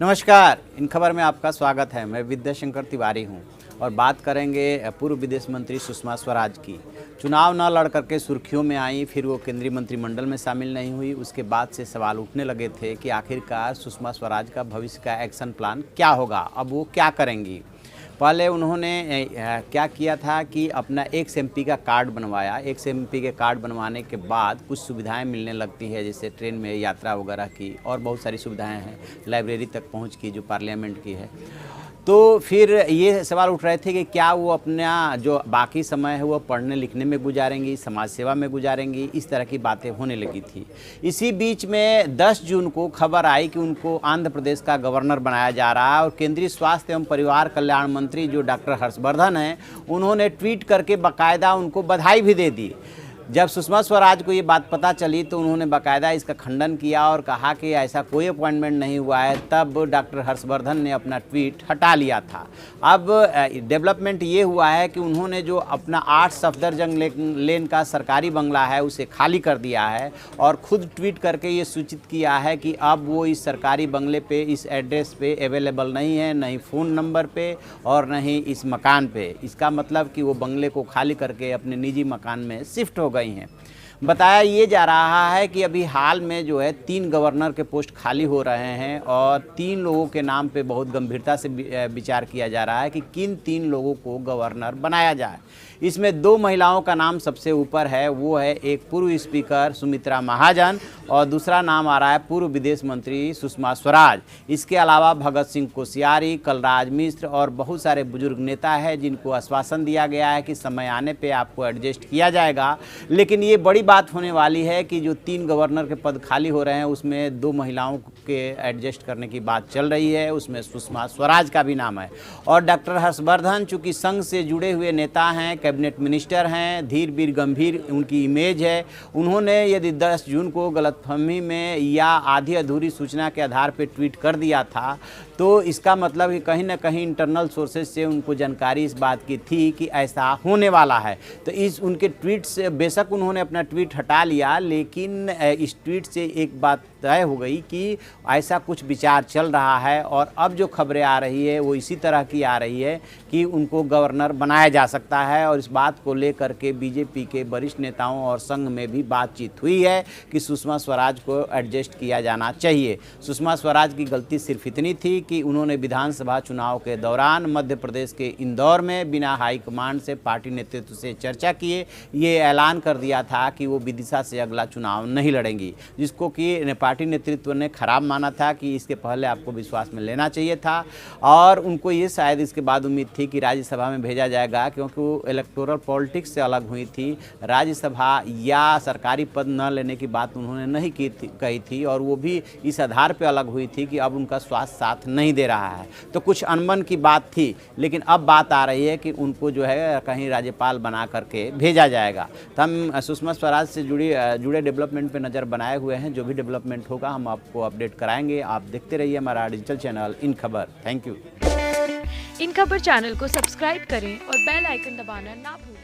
नमस्कार, इन खबर में आपका स्वागत है। मैं विद्याशंकर तिवारी हूं और बात करेंगे पूर्व विदेश मंत्री सुषमा स्वराज की। चुनाव न लड़ करके सुर्खियों में आई, फिर वो केंद्रीय मंत्रिमंडल में शामिल नहीं हुई। उसके बाद से सवाल उठने लगे थे कि आखिरकार सुषमा स्वराज का भविष्य का एक्शन प्लान क्या होगा, अब वो क्या करेंगी। पहले उन्होंने क्या किया था कि अपना एक्स एमपी का कार्ड बनवाया। एक्स एमपी के कार्ड बनवाने के बाद कुछ सुविधाएं मिलने लगती है, जैसे ट्रेन में यात्रा वगैरह की, और बहुत सारी सुविधाएं हैं, लाइब्रेरी तक पहुंच की जो पार्लियामेंट की है। तो फिर ये सवाल उठ रहे थे कि क्या वो अपना जो बाकी समय है वो पढ़ने लिखने में गुजारेंगी, समाज सेवा में गुजारेंगी, इस तरह की बातें होने लगी थी। इसी बीच में 10 जून को खबर आई कि उनको आंध्र प्रदेश का गवर्नर बनाया जा रहा है और केंद्रीय स्वास्थ्य एवं परिवार कल्याण मंत्री जो डॉक्टर हर्षवर्धन हैं, उन्होंने ट्वीट करके बाकायदा उनको बधाई भी दे दी। जब सुषमा स्वराज को ये बात पता चली तो उन्होंने बाकायदा इसका खंडन किया और कहा कि ऐसा कोई अपॉइंटमेंट नहीं हुआ है। तब डॉक्टर हर्षवर्धन ने अपना ट्वीट हटा लिया था। अब डेवलपमेंट ये हुआ है कि उन्होंने जो अपना 8 सफदरजंग लेन का सरकारी बंगला है उसे खाली कर दिया है और खुद ट्वीट करके ये सूचित किया है कि अब वो इस सरकारी बंगले पे, इस एड्रेस पे अवेलेबल नहीं है, नहीं फ़ोन नंबर पे और नहीं इस मकान पे। इसका मतलब कि वो बंगले को खाली करके अपने निजी मकान में शिफ्ट हो गई हैं। बताया ये जा रहा है कि अभी हाल में जो है 3 गवर्नर के पोस्ट खाली हो रहे हैं और 3 लोगों के नाम पे बहुत गंभीरता से विचार किया जा रहा है कि किन 3 लोगों को गवर्नर बनाया जाए। इसमें 2 महिलाओं का नाम सबसे ऊपर है, वो है एक पूर्व स्पीकर सुमित्रा महाजन और दूसरा नाम आ रहा है पूर्व विदेश मंत्री सुषमा स्वराज। इसके अलावा भगत सिंह कोश्यारी, कलराज मिश्र और बहुत सारे बुजुर्ग नेता हैं जिनको आश्वासन दिया गया है कि समय आने पे आपको एडजस्ट किया जाएगा। लेकिन ये बड़ी बात होने वाली है कि जो 3 गवर्नर के पद खाली हो रहे हैं उसमें 2 महिलाओं के एडजस्ट करने की बात चल रही है, उसमें सुषमा स्वराज का भी नाम है। और डॉक्टर हर्षवर्धन चूँकि संघ से जुड़े हुए नेता हैं, कैबिनेट मिनिस्टर हैं, धीर वीर गंभीर उनकी इमेज है, उन्होंने यदि 10 जून को गलतफहमी में या आधी अधूरी सूचना के आधार पर ट्वीट कर दिया था तो इसका मतलब कि कहीं ना कहीं इंटरनल सोर्सेज से उनको जानकारी इस बात की थी कि ऐसा होने वाला है। तो इस उनके ट्वीट से बेशक उन्होंने अपना ट्वीट हटा लिया, लेकिन इस ट्वीट से एक बात तय हो गई कि ऐसा कुछ विचार चल रहा है। और अब जो खबरें आ रही है वो इसी तरह की आ रही है कि उनको गवर्नर बनाया जा सकता है और इस बात को लेकर के बीजेपी के वरिष्ठ नेताओं और संघ में भी बातचीत हुई है कि सुषमा स्वराज को एडजस्ट किया जाना चाहिए। सुषमा स्वराज की गलती सिर्फ इतनी थी कि उन्होंने विधानसभा चुनाव के दौरान मध्य प्रदेश के इंदौर में बिना हाईकमांड से, पार्टी नेतृत्व से चर्चा किए ये ऐलान कर दिया था कि वो विदिशा से अगला चुनाव नहीं लड़ेंगी, जिसको कि पार्टी नेतृत्व ने खराब माना था कि इसके पहले आपको विश्वास में लेना चाहिए था। और उनको ये शायद इसके बाद उम्मीद थी कि राज्यसभा में भेजा जाएगा, क्योंकि वो इलेक्टोरल पॉलिटिक्स से अलग हुई थी। राज्यसभा या सरकारी पद न लेने की बात उन्होंने नहीं कही थी और वो भी इस आधार पर अलग हुई थी कि अब उनका स्वास्थ्य साथ नहीं दे रहा है। तो कुछ अनबन की बात थी, लेकिन अब बात आ रही है कि उनको जो है कहीं राज्यपाल बना करके भेजा जाएगा। तो हम सुषमा स्वराज से जुड़े डेवलपमेंट पे नज़र बनाए हुए हैं। जो भी डेवलपमेंट होगा हम आपको अपडेट कराएंगे। आप देखते रहिए हमारा डिजिटल चैनल इन खबर। Thank you. इन खबर चैनल को सब्सक्राइब करें और बेल आइकन दबाना ना भूलें।